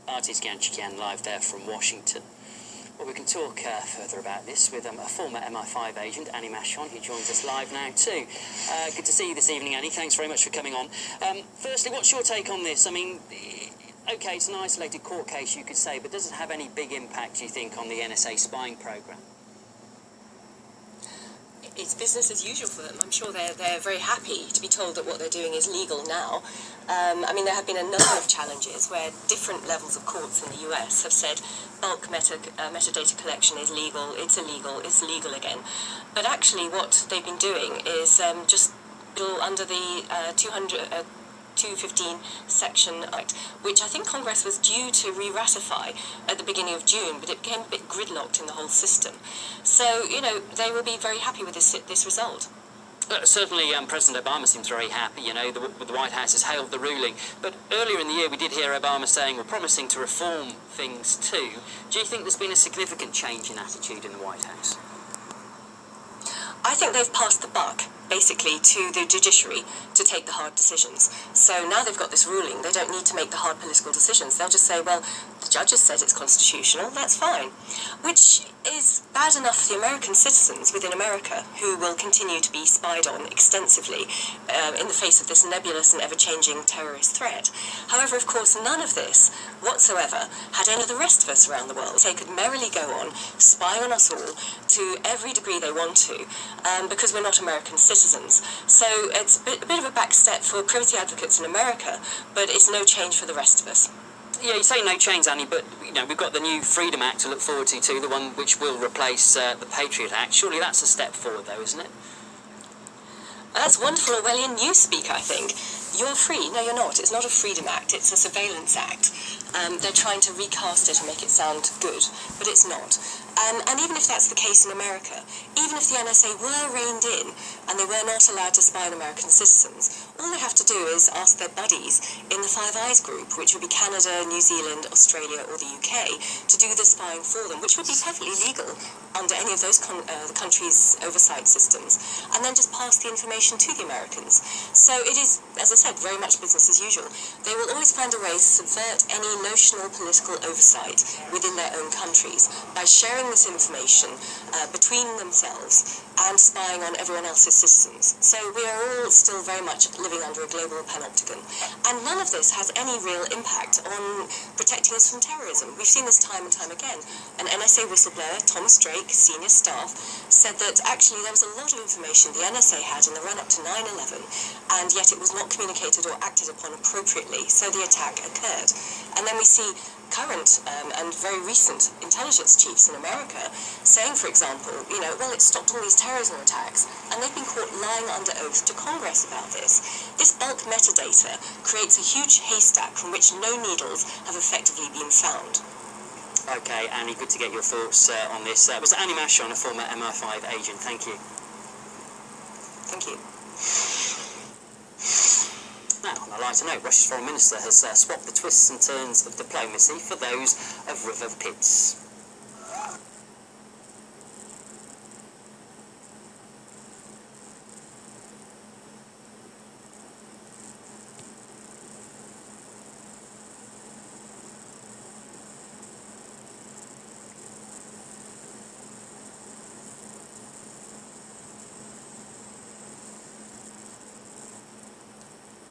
Artis Ganchikian live there from Washington. Well, we can talk further about this with a former MI5 agent, Annie Machon, who joins us live now too. Good to see you this evening, Annie. Thanks very much for coming on. Firstly, what's your take on this? I mean, OK, it's an isolated court case, you could say, but does it have any big impact, do you think, on the NSA spying programme? It's business as usual for them. I'm sure they're very happy to be told that what they're doing is legal now. I mean, there have been a number of challenges where different levels of courts in the US have said bulk metadata collection is legal, it's illegal, it's legal again. But actually what they've been doing is just bill under the 215 Section Act, which I think Congress was due to re-ratify at the beginning of June, but it became a bit gridlocked in the whole system. So, you know, they will be very happy with this result. Certainly, President Obama seems very happy. You know, the White House has hailed the ruling. But earlier in the year, we did hear Obama saying we're promising to reform things too. Do you think there's been a significant change in attitude in the White House? I think they've passed the buck, basically, to the judiciary to take the hard decisions. So now they've got this ruling, they don't need to make the hard political decisions. They'll just say, well, the judges said it's constitutional, that's fine. Which is bad enough for the American citizens within America, who will continue to be spied on extensively in the face of this nebulous and ever-changing terrorist threat. However, of course, none of this whatsoever had any of the rest of us around the world. They could merrily go on, spying on us all to every degree they want to, because we're not American citizens. So it's a bit of a back step for privacy advocates in America, but it's no change for the rest of us. Yeah, you say no change, Annie, but you know we've got the new Freedom Act to look forward to, the one which will replace the Patriot Act. Surely that's a step forward, though, isn't it? That's wonderful Orwellian newspeak, I think. You're free. No, you're not. It's not a Freedom Act. It's a Surveillance Act. They're trying to recast it and make it sound good, but it's not. And even if that's the case in America, even if the NSA were reined in and they were not allowed to spy on American citizens, all they have to do is ask their buddies in the Five Eyes group, which would be Canada, New Zealand, Australia or the UK, to do the spying for them, which would be perfectly legal under any of those the countries' oversight systems, and then just pass the information to the Americans. So it is, as I said, very much business as usual. They will always find a way to subvert any notional political oversight within their own countries by sharing this information between themselves and spying on everyone else's citizens. So we are all still very much living under a global panopticon. And none of this has any real impact on protecting us from terrorism. We've seen this time and time again. An NSA whistleblower, Thomas Drake, senior staff, said that actually there was a lot of information the NSA had in the run-up to 9/11, and yet it was not communicated or acted upon appropriately, so the attack occurred. And then we see current and very recent intelligence chiefs in America saying, for example, you know, well, it stopped all these terrorism attacks, and they've been caught lying under oath to Congress about this. This bulk metadata creates a huge haystack from which no needles have effectively been found. OK, Annie, good to get your thoughts on this. Was Annie Machon, a former MI5 agent. Thank you. Thank you. Now, on a lighter note, Russia's foreign minister has swapped the twists and turns of diplomacy for those of River Pitts.